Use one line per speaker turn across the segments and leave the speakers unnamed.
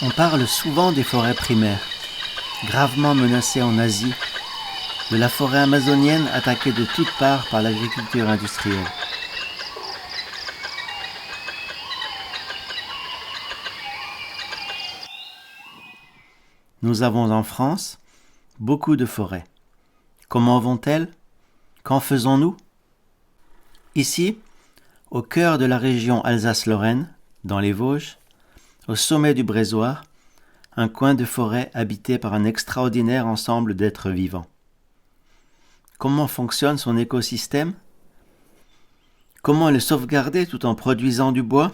On parle souvent des forêts primaires, gravement menacées en Asie, de la forêt amazonienne attaquée de toutes parts par l'agriculture industrielle. Nous avons en France beaucoup de forêts. Comment vont-elles ? Qu'en faisons-nous ? Ici, au cœur de la région Alsace-Lorraine, dans les Vosges, au sommet du Brésoir, un coin de forêt habité par un extraordinaire ensemble d'êtres vivants. Comment fonctionne son écosystème ? Comment le sauvegarder tout en produisant du bois ?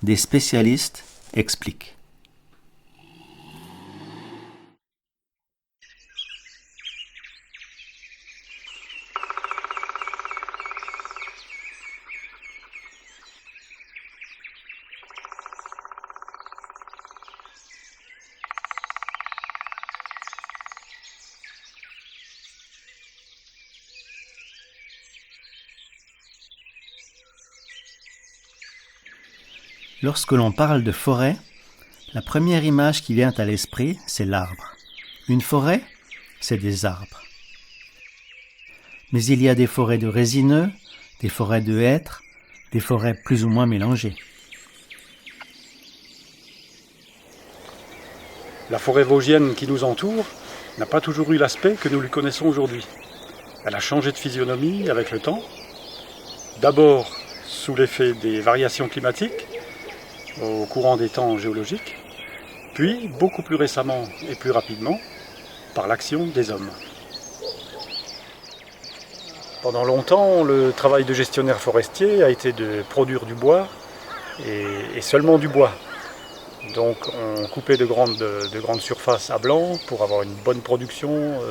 Des spécialistes expliquent. Lorsque l'on parle de forêt, la première image qui vient à l'esprit, c'est l'arbre. Une forêt, c'est des arbres. Mais il y a des forêts de résineux, des forêts de hêtres, des forêts plus ou moins mélangées.
La forêt vosgienne qui nous entoure n'a pas toujours eu l'aspect que nous lui connaissons aujourd'hui. Elle a changé de physionomie avec le temps. D'abord sous l'effet des variations climatiques, au courant des temps géologiques, puis beaucoup plus récemment et plus rapidement par l'action des hommes. Pendant longtemps, le travail de gestionnaire forestier a été de produire du bois et seulement du bois. Donc on coupait de grandes surfaces à blanc pour avoir une bonne production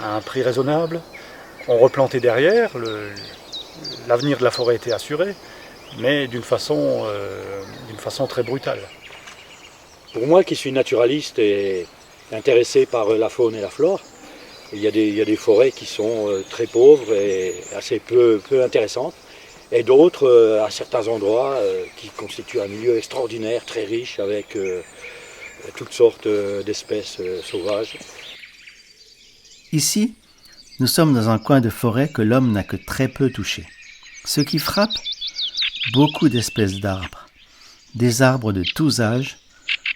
à un prix raisonnable. On replantait derrière, l'avenir de la forêt était assuré, mais d'une façon très brutale.
Pour moi qui suis naturaliste et intéressé par la faune et la flore, il y a des forêts qui sont très pauvres et assez peu intéressantes, et d'autres à certains endroits qui constituent un milieu extraordinaire, très riche, avec toutes sortes d'espèces sauvages.
Ici, nous sommes dans un coin de forêt que l'homme n'a que très peu touché. Ce qui frappe, beaucoup d'espèces d'arbres, des arbres de tous âges,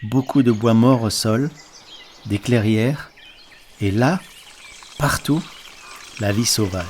beaucoup de bois morts au sol, des clairières, et là, partout, la vie sauvage.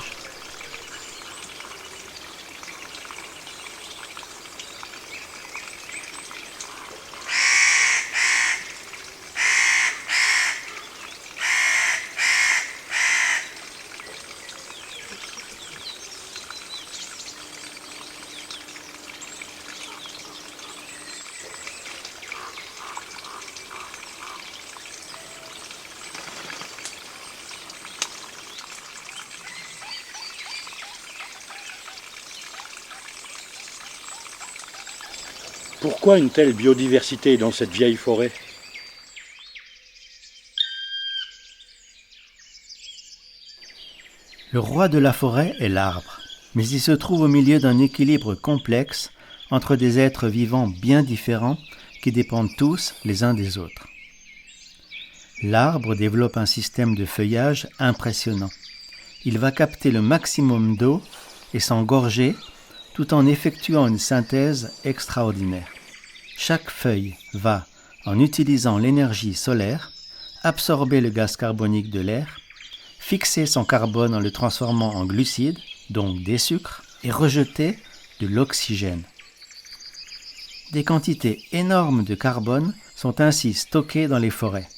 Pourquoi une telle biodiversité dans cette vieille forêt ?
Le roi de la forêt est l'arbre, mais il se trouve au milieu d'un équilibre complexe entre des êtres vivants bien différents qui dépendent tous les uns des autres. L'arbre développe un système de feuillage impressionnant. Il va capter le maximum d'eau et s'engorger tout en effectuant une synthèse extraordinaire. Chaque feuille va, en utilisant l'énergie solaire, absorber le gaz carbonique de l'air, fixer son carbone en le transformant en glucides, donc des sucres, et rejeter de l'oxygène. Des quantités énormes de carbone sont ainsi stockées dans les forêts.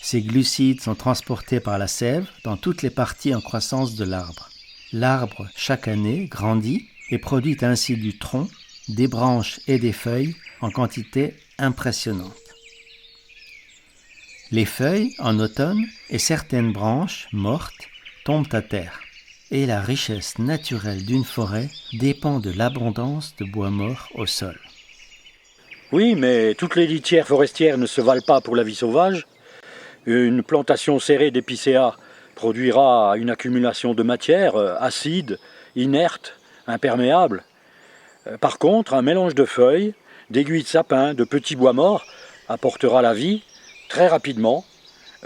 Ces glucides sont transportés par la sève dans toutes les parties en croissance de l'arbre. L'arbre, chaque année, grandit et produit ainsi du tronc, des branches et des feuilles en quantité impressionnante. Les feuilles, en automne, et certaines branches, mortes, tombent à terre. Et la richesse naturelle d'une forêt dépend de l'abondance de bois mort au sol.
Oui, mais toutes les litières forestières ne se valent pas pour la vie sauvage. Une plantation serrée d'épicéas produira une accumulation de matière acide, inerte, imperméable. Par contre, un mélange de feuilles, d'aiguilles de sapin, de petits bois morts apportera la vie très rapidement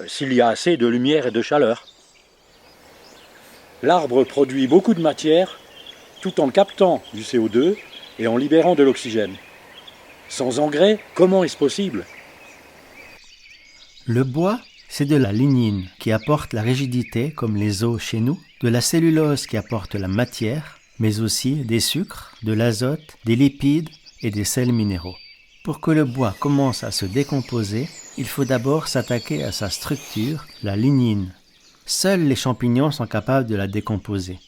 s'il y a assez de lumière et de chaleur. L'arbre produit beaucoup de matière tout en captant du CO2 et en libérant de l'oxygène. Sans engrais, comment est-ce possible ?
Le bois, c'est de la lignine qui apporte la rigidité comme les os chez nous, de la cellulose qui apporte la matière, mais aussi des sucres, de l'azote, des lipides et des sels minéraux. Pour que le bois commence à se décomposer, il faut d'abord s'attaquer à sa structure, la lignine. Seuls les champignons sont capables de la décomposer.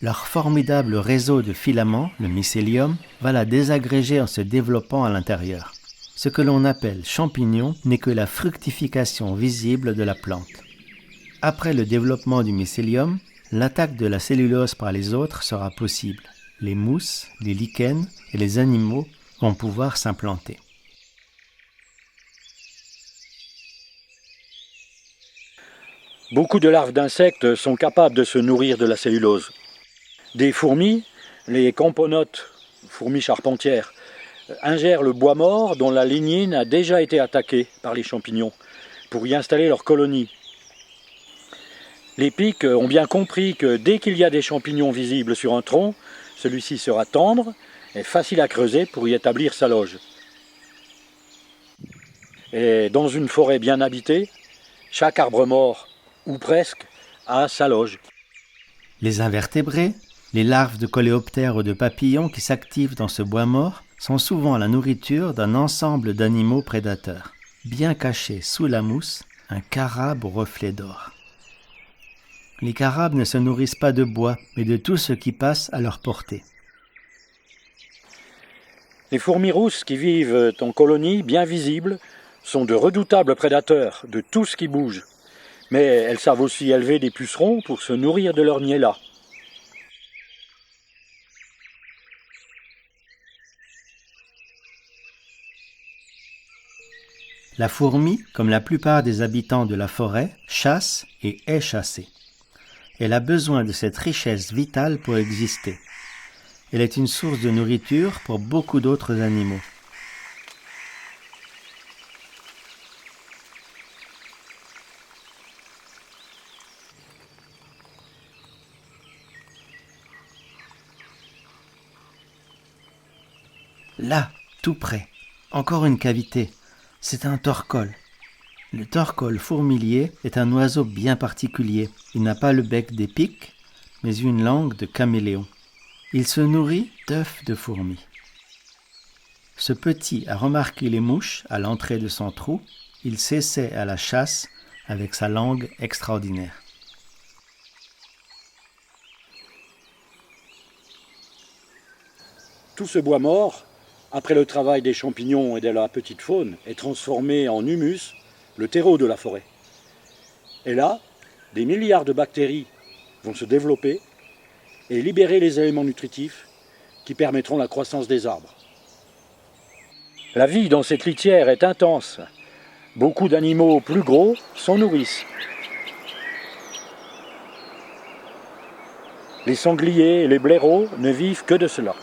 Leur formidable réseau de filaments, le mycélium, va la désagréger en se développant à l'intérieur. Ce que l'on appelle champignon n'est que la fructification visible de la plante. Après le développement du mycélium, l'attaque de la cellulose par les autres sera possible. Les mousses, les lichens et les animaux vont pouvoir s'implanter.
Beaucoup de larves d'insectes sont capables de se nourrir de la cellulose. Des fourmis, les camponotes, fourmis charpentières, ingèrent le bois mort dont la lignine a déjà été attaquée par les champignons pour y installer leur colonie. Les pics ont bien compris que dès qu'il y a des champignons visibles sur un tronc, celui-ci sera tendre et facile à creuser pour y établir sa loge. Et dans une forêt bien habitée, chaque arbre mort, ou presque, a sa loge.
Les invertébrés, les larves de coléoptères ou de papillons qui s'activent dans ce bois mort, sont souvent la nourriture d'un ensemble d'animaux prédateurs. Bien cachés sous la mousse, un carabe au reflet d'or. Les carabes ne se nourrissent pas de bois, mais de tout ce qui passe à leur portée.
Les fourmis rousses qui vivent en colonie, bien visibles, sont de redoutables prédateurs de tout ce qui bouge. Mais elles savent aussi élever des pucerons pour se nourrir de leur miel-là.
La fourmi, comme la plupart des habitants de la forêt, chasse et est chassée. Elle a besoin de cette richesse vitale pour exister. Elle est une source de nourriture pour beaucoup d'autres animaux. Là, tout près, encore une cavité. C'est un torcol. Le torcol fourmilier est un oiseau bien particulier. Il n'a pas le bec des pics, mais une langue de caméléon. Il se nourrit d'œufs de fourmis. Ce petit a remarqué les mouches à l'entrée de son trou. Il s'essaie à la chasse avec sa langue extraordinaire.
Tout ce bois mort, après le travail des champignons et de la petite faune, est transformé en humus, le terreau de la forêt. Et là, des milliards de bactéries vont se développer et libérer les éléments nutritifs qui permettront la croissance des arbres. La vie dans cette litière est intense. Beaucoup d'animaux plus gros s'en nourrissent. Les sangliers et les blaireaux ne vivent que de cela.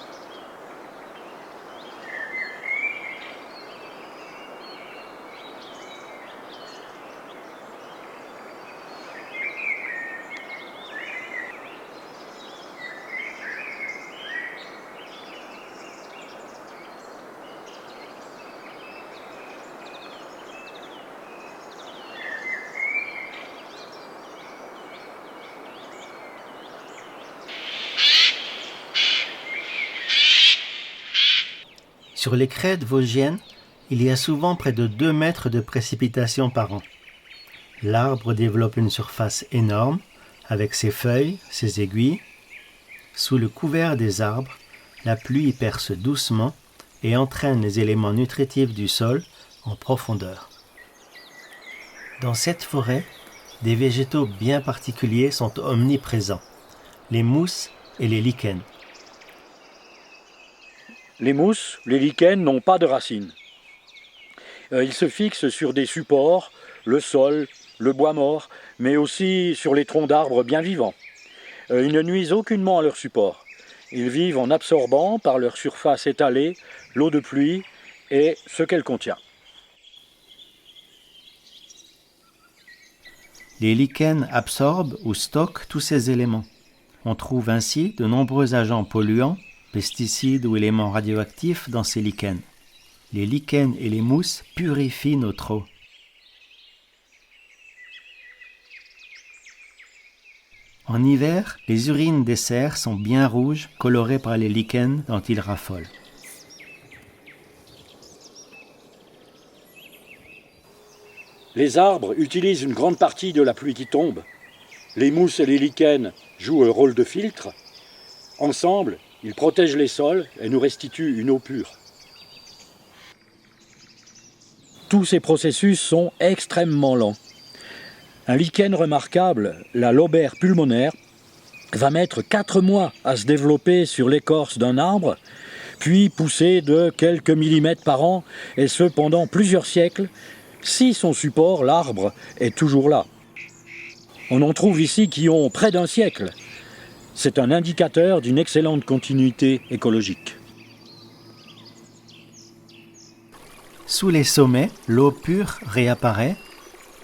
Sur les crêtes vosgiennes, il y a souvent près de 2 mètres de précipitations par an. L'arbre développe une surface énorme, avec ses feuilles, ses aiguilles. Sous le couvert des arbres, la pluie perce doucement et entraîne les éléments nutritifs du sol en profondeur. Dans cette forêt, des végétaux bien particuliers sont omniprésents, les mousses et les lichens.
Les mousses, les lichens n'ont pas de racines. Il se fixe sur des supports, le sol, le bois mort, mais aussi sur les troncs d'arbres bien vivants. Ils ne nuisent aucunement à leur support. Ils vivent en absorbant par leur surface étalée l'eau de pluie et ce qu'elle contient.
Les lichens absorbent ou stockent tous ces éléments. On trouve ainsi de nombreux agents polluants, pesticides ou éléments radioactifs dans ces lichens. Les lichens et les mousses purifient notre eau. En hiver, les urines des cerfs sont bien rouges, colorées par les lichens dont ils raffolent.
Les arbres utilisent une grande partie de la pluie qui tombe. Les mousses et les lichens jouent le rôle de filtre. Ensemble, ils protègent les sols et nous restituent une eau pure. Tous ces processus sont extrêmement lents. Un lichen remarquable, la lobère pulmonaire, va mettre 4 mois à se développer sur l'écorce d'un arbre, puis pousser de quelques millimètres par an, et ce pendant plusieurs siècles, si son support, l'arbre, est toujours là. On en trouve ici qui ont près d'un siècle. C'est un indicateur d'une excellente continuité écologique.
Sous les sommets, l'eau pure réapparaît,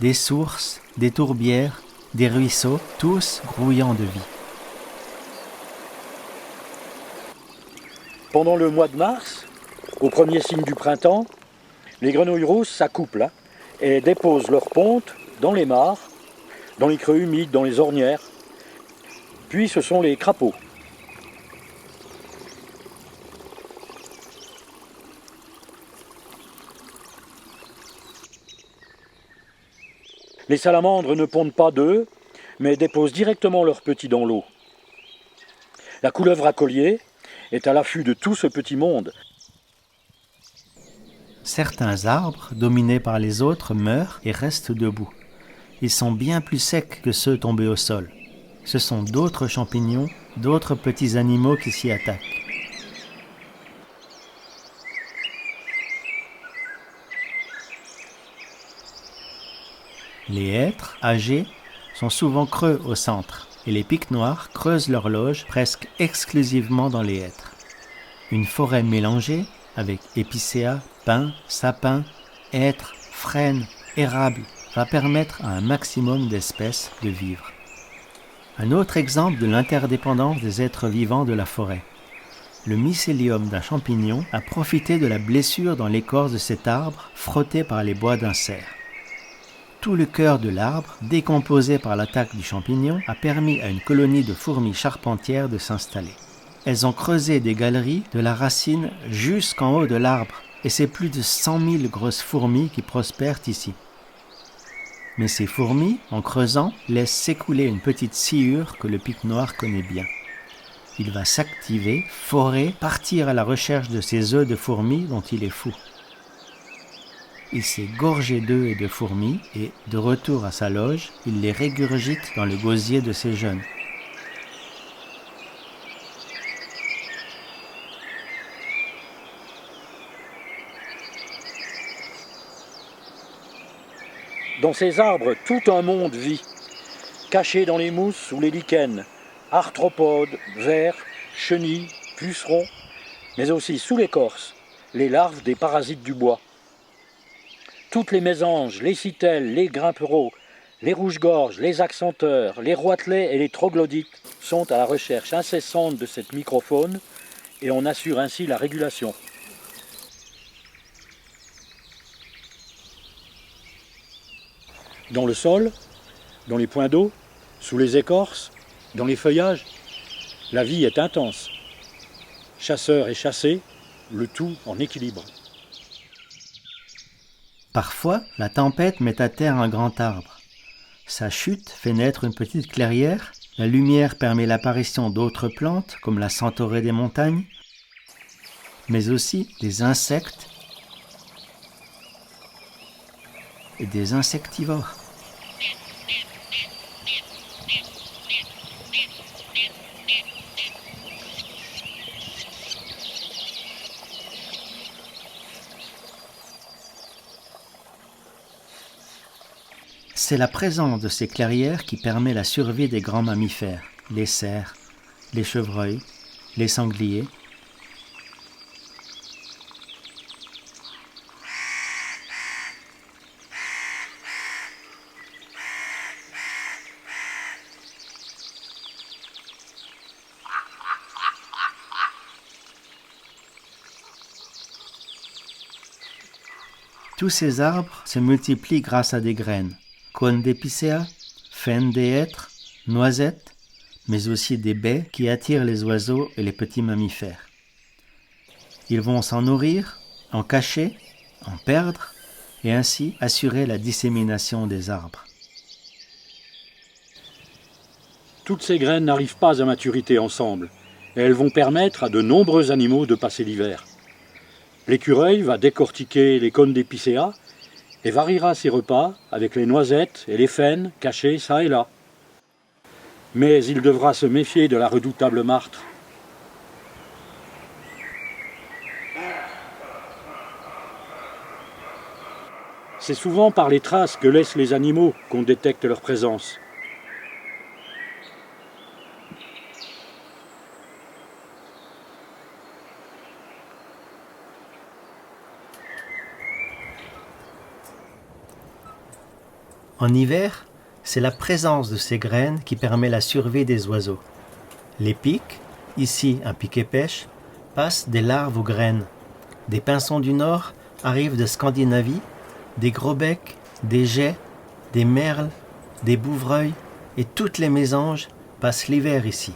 des sources, des tourbières, des ruisseaux, tous grouillant de vie.
Pendant le mois de mars, au premier signe du printemps, les grenouilles rousses s'accouplent et déposent leurs pontes dans les mares, dans les creux humides, dans les ornières. Puis ce sont les crapauds. Les salamandres ne pondent pas d'œufs, mais déposent directement leurs petits dans l'eau. La couleuvre à collier est à l'affût de tout ce petit monde.
Certains arbres, dominés par les autres, meurent et restent debout. Ils sont bien plus secs que ceux tombés au sol. Ce sont d'autres champignons, d'autres petits animaux qui s'y attaquent. Les hêtres, âgés, sont souvent creux au centre et les pics noirs creusent leur loge presque exclusivement dans les hêtres. Une forêt mélangée avec épicéas, pins, sapins, hêtres, frênes, érables va permettre à un maximum d'espèces de vivre. Un autre exemple de l'interdépendance des êtres vivants de la forêt. Le mycélium d'un champignon a profité de la blessure dans l'écorce de cet arbre frotté par les bois d'un cerf. Tout le cœur de l'arbre, décomposé par l'attaque du champignon, a permis à une colonie de fourmis charpentières de s'installer. Elles ont creusé des galeries de la racine jusqu'en haut de l'arbre, et c'est plus de 100 000 grosses fourmis qui prospèrent ici. Mais ces fourmis, en creusant, laissent s'écouler une petite sciure que le pic noir connaît bien. Il va s'activer, forer, partir à la recherche de ces œufs de fourmis dont il est fou. Il s'est gorgé d'œufs et de fourmis et, de retour à sa loge, il les régurgite dans le gosier de ses jeunes.
Dans ces arbres, tout un monde vit, caché dans les mousses ou les lichens, arthropodes, vers, chenilles, pucerons, mais aussi sous l'écorce, les larves des parasites du bois. Toutes les mésanges, les citelles, les grimpereaux, les rouges-gorges, les accenteurs, les roitelets et les troglodytes sont à la recherche incessante de cette microfaune et on assure ainsi la régulation. Dans le sol, dans les points d'eau, sous les écorces, dans les feuillages, la vie est intense. Chasseurs et chassés, le tout en équilibre.
Parfois, la tempête met à terre un grand arbre. Sa chute fait naître une petite clairière, la lumière permet l'apparition d'autres plantes comme la centaurée des montagnes, mais aussi des insectes et des insectivores. C'est la présence de ces clairières qui permet la survie des grands mammifères, les cerfs, les chevreuils, les sangliers. Tous ces arbres se multiplient grâce à des graines, cônes d'épicéa, faines des hêtres, noisettes, mais aussi des baies qui attirent les oiseaux et les petits mammifères. Ils vont s'en nourrir, en cacher, en perdre, et ainsi assurer la dissémination des arbres.
Toutes ces graines n'arrivent pas à maturité ensemble, et elles vont permettre à de nombreux animaux de passer l'hiver. L'écureuil va décortiquer les cônes d'épicéa et variera ses repas avec les noisettes et les faines cachées ça et là. Mais il devra se méfier de la redoutable martre. C'est souvent par les traces que laissent les animaux qu'on détecte leur présence.
En hiver, c'est la présence de ces graines qui permet la survie des oiseaux. Les pics, ici un piquet-pêche, passent des larves aux graines. Des pinsons du nord arrivent de Scandinavie, des gros-becs, des geais, des merles, des bouvreuils et toutes les mésanges passent l'hiver ici.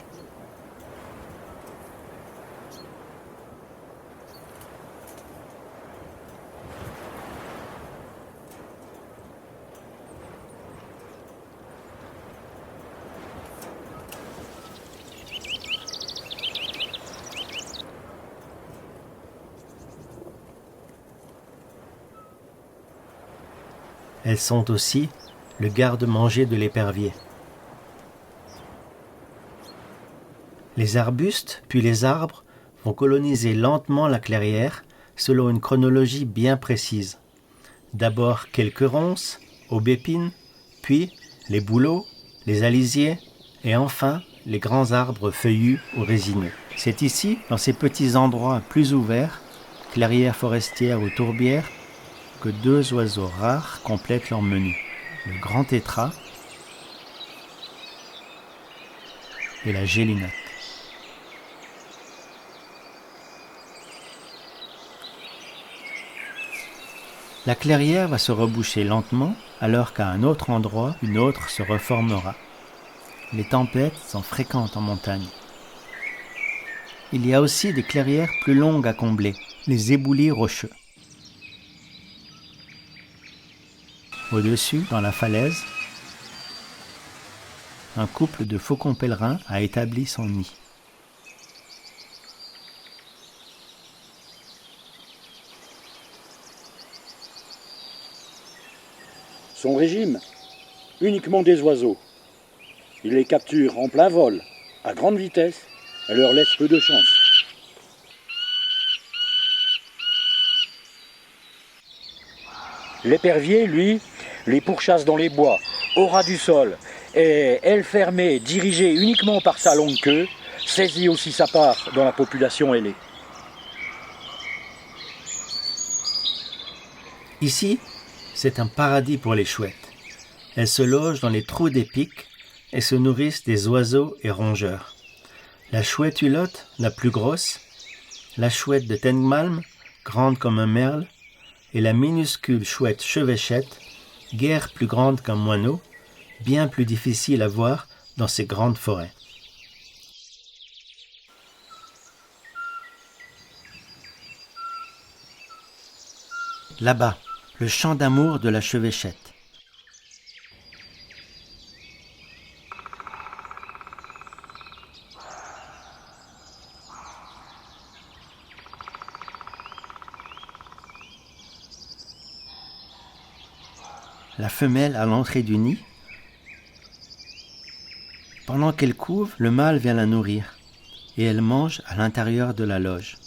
Elles sont aussi le garde-manger de l'épervier. Les arbustes, puis les arbres, vont coloniser lentement la clairière selon une chronologie bien précise. D'abord quelques ronces, aubépines, puis les bouleaux, les alisiers, et enfin les grands arbres feuillus ou résineux. C'est ici, dans ces petits endroits plus ouverts, clairières forestières ou tourbières, que deux oiseaux rares complètent leur menu, le grand tétras et la gélinate. La clairière va se reboucher lentement, alors qu'à un autre endroit, une autre se reformera. Les tempêtes sont fréquentes en montagne. Il y a aussi des clairières plus longues à combler, les éboulis rocheux. Au-dessus, dans la falaise, un couple de faucons pèlerins a établi son nid.
Son régime, uniquement des oiseaux. Il les capture en plein vol, à grande vitesse, et leur laisse peu de chance. L'épervier, lui, les pourchasse dans les bois, au ras du sol, et aile fermée, dirigée uniquement par sa longue queue, saisit aussi sa part dans la population ailée.
Ici, c'est un paradis pour les chouettes. Elles se logent dans les trous des pics et se nourrissent des oiseaux et rongeurs. La chouette hulotte, la plus grosse, la chouette de Tengmalm, grande comme un merle, et la minuscule chouette chevêchette, guère plus grande qu'un moineau, bien plus difficile à voir dans ces grandes forêts. Là-bas, le chant d'amour de la chevêchette. La femelle à l'entrée du nid. Pendant qu'elle couve, le mâle vient la nourrir et elle mange à l'intérieur de la loge.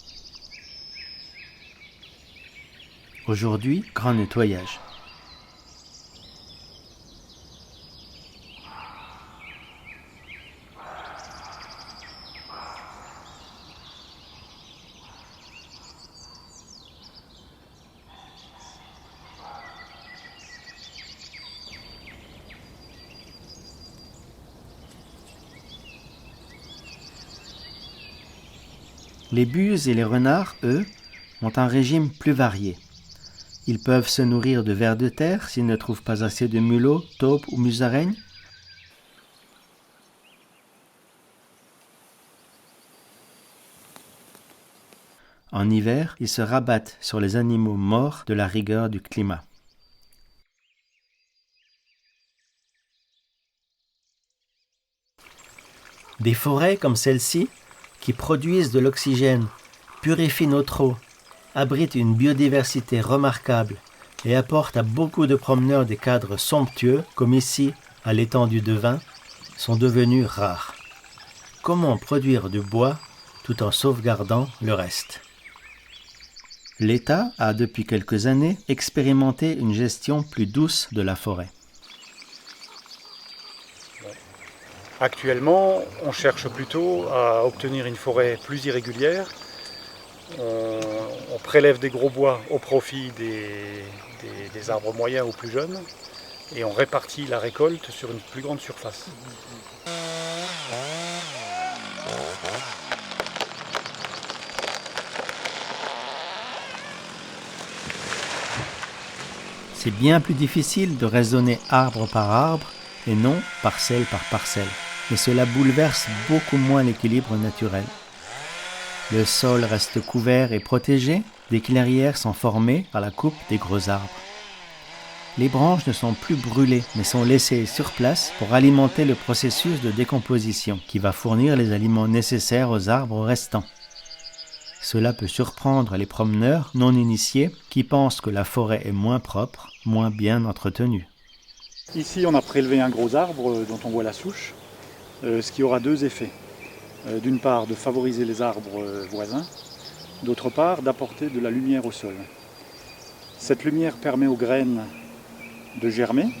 Aujourd'hui, grand nettoyage. Les buses et les renards, eux, ont un régime plus varié. Ils peuvent se nourrir de vers de terre s'ils ne trouvent pas assez de mulots, taupes ou musaraignes. En hiver, ils se rabattent sur les animaux morts de la rigueur du climat. Des forêts comme celle-ci, qui produisent de l'oxygène, purifient notre eau, abritent une biodiversité remarquable et apportent à beaucoup de promeneurs des cadres somptueux, comme ici à l'étang du Devin, sont devenues rares. Comment produire du bois tout en sauvegardant le reste ? L'État a depuis quelques années expérimenté une gestion plus douce de la forêt.
Actuellement, on cherche plutôt à obtenir une forêt plus irrégulière. On prélève des gros bois au profit des arbres moyens ou plus jeunes et on répartit la récolte sur une plus grande surface.
C'est bien plus difficile de raisonner arbre par arbre et non parcelle par parcelle. Mais cela bouleverse beaucoup moins l'équilibre naturel. Le sol reste couvert et protégé, des clairières sont formées par la coupe des gros arbres. Les branches ne sont plus brûlées, mais sont laissées sur place pour alimenter le processus de décomposition qui va fournir les aliments nécessaires aux arbres restants. Cela peut surprendre les promeneurs non initiés qui pensent que la forêt est moins propre, moins bien entretenue.
Ici, on a prélevé un gros arbre dont on voit la souche, ce qui aura deux effets. D'une part, de favoriser les arbres voisins, d'autre part, d'apporter de la lumière au sol. Cette lumière permet aux graines de germer.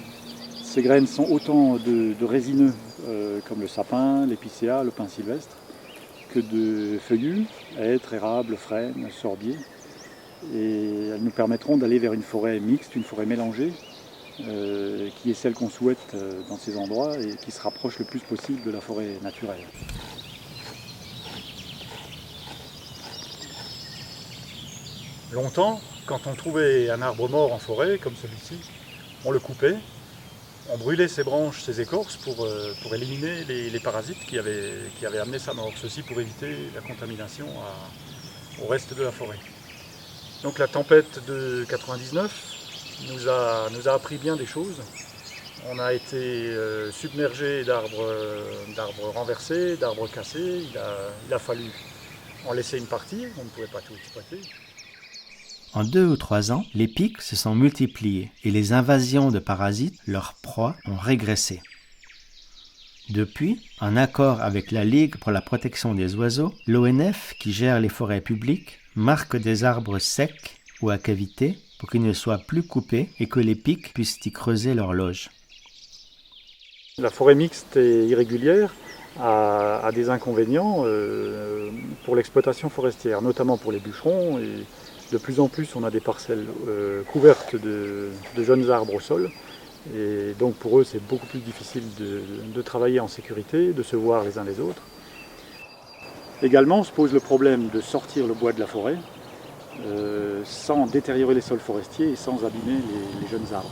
Ces graines sont autant de résineux, comme le sapin, l'épicéa, le pin sylvestre, que de feuillus, hêtres, érables, frênes, sorbiers. Et elles nous permettront d'aller vers une forêt mixte, une forêt mélangée, qui est celle qu'on souhaite dans ces endroits et qui se rapproche le plus possible de la forêt naturelle.
Longtemps, quand on trouvait un arbre mort en forêt, comme celui-ci, on le coupait, on brûlait ses branches, ses écorces pour éliminer les parasites qui avaient amené sa mort. Ceci pour éviter la contamination au reste de la forêt. Donc la tempête de 99 nous a appris bien des choses. On a été submergé d'arbres renversés, d'arbres cassés. Il a fallu en laisser une partie, on ne pouvait pas tout exploiter.
En 2 ou 3 ans, les pics se sont multipliés et les invasions de parasites, leurs proies, ont régressé. Depuis, en accord avec la Ligue pour la protection des oiseaux, l'ONF, qui gère les forêts publiques, marque des arbres secs ou à cavité pour qu'ils ne soient plus coupés et que les pics puissent y creuser leur loge.
La forêt mixte et irrégulière a des inconvénients pour l'exploitation forestière, notamment pour les bûcherons. Et de plus en plus, on a des parcelles couvertes de jeunes arbres au sol. Et donc pour eux, c'est beaucoup plus difficile de travailler en sécurité, de se voir les uns les autres.
Également, se pose le problème de sortir le bois de la forêt sans détériorer les sols forestiers et sans abîmer les jeunes arbres.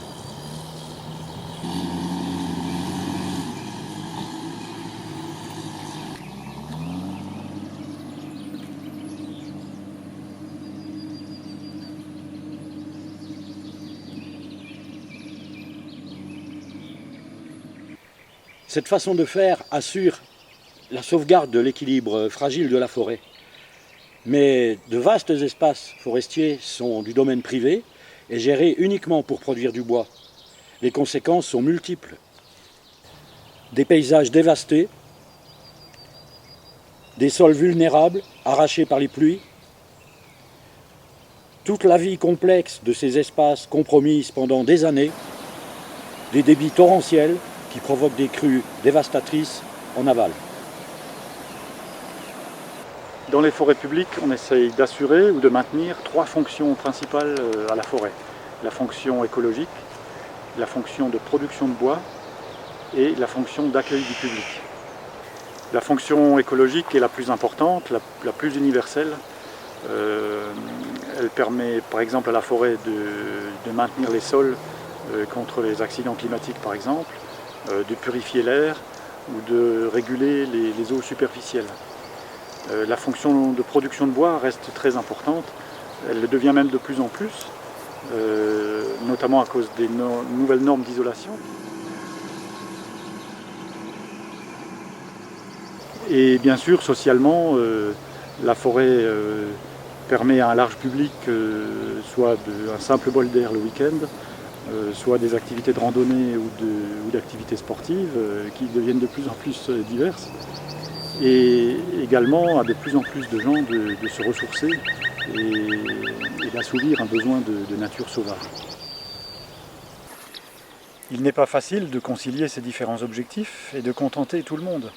Cette façon de faire assure la sauvegarde de l'équilibre fragile de la forêt. Mais de vastes espaces forestiers sont du domaine privé et gérés uniquement pour produire du bois. Les conséquences sont multiples. Des paysages dévastés, des sols vulnérables, arrachés par les pluies, toute la vie complexe de ces espaces compromise pendant des années, des débits torrentiels qui provoquent des crues dévastatrices en aval.
Dans les forêts publiques, on essaye d'assurer ou de maintenir 3 fonctions principales à la forêt. La fonction écologique, la fonction de production de bois et la fonction d'accueil du public. La fonction écologique est la plus importante, la plus universelle. Elle permet par exemple à la forêt de maintenir les sols contre les accidents climatiques par exemple, de purifier l'air ou de réguler les eaux superficielles. La fonction de production de bois reste très importante, elle le devient même de plus en plus, notamment à cause des nouvelles normes d'isolation. Et bien sûr, socialement, la forêt permet à un large public soit un simple bol d'air le week-end, soit des activités de randonnée ou d'activités sportives qui deviennent de plus en plus diverses. Et également à de plus en plus de gens de se ressourcer et d'assouvir un besoin de nature sauvage. Il n'est pas facile de concilier ces différents objectifs et de contenter tout le monde.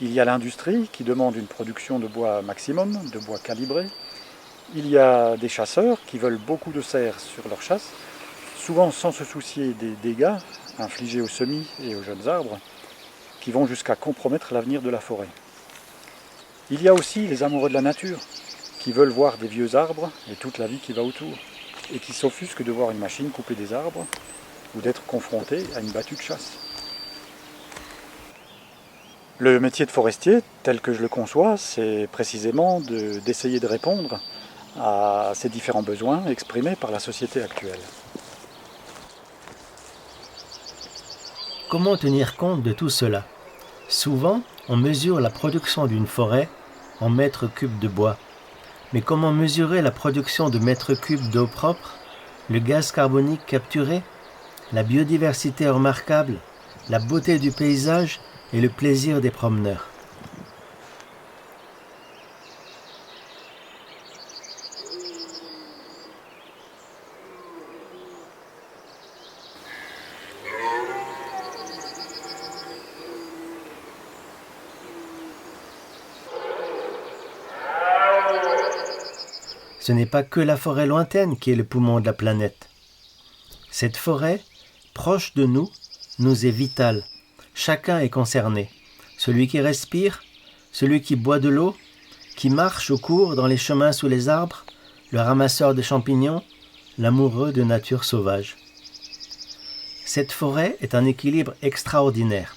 Il y a l'industrie qui demande une production de bois maximum, de bois calibré. Il y a des chasseurs qui veulent beaucoup de cerfs sur leur chasse, souvent sans se soucier des dégâts infligés aux semis et aux jeunes arbres, qui vont jusqu'à compromettre l'avenir de la forêt. Il y a aussi les amoureux de la nature, qui veulent voir des vieux arbres et toute la vie qui va autour, et qui s'offusquent de voir une machine couper des arbres ou d'être confrontés à une battue de chasse. Le métier de forestier, tel que je le conçois, c'est précisément d'essayer de répondre à ces différents besoins exprimés par la société actuelle.
Comment tenir compte de tout cela? Souvent, on mesure la production d'une forêt en mètres cubes de bois. Mais comment mesurer la production de mètres cubes d'eau propre, le gaz carbonique capturé, la biodiversité remarquable, la beauté du paysage et le plaisir des promeneurs? Ce n'est pas que la forêt lointaine qui est le poumon de la planète. Cette forêt, proche de nous, nous est vitale. Chacun est concerné. Celui qui respire, celui qui boit de l'eau, qui marche ou court dans les chemins sous les arbres, le ramasseur de champignons, l'amoureux de nature sauvage. Cette forêt est un équilibre extraordinaire.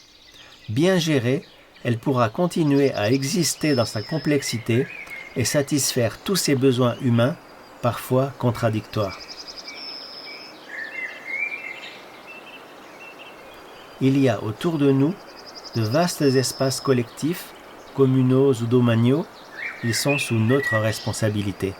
Bien gérée, elle pourra continuer à exister dans sa complexité et satisfaire tous ses besoins humains, parfois contradictoires. Il y a autour de nous de vastes espaces collectifs, communaux ou domaniaux, ils sont sous notre responsabilité.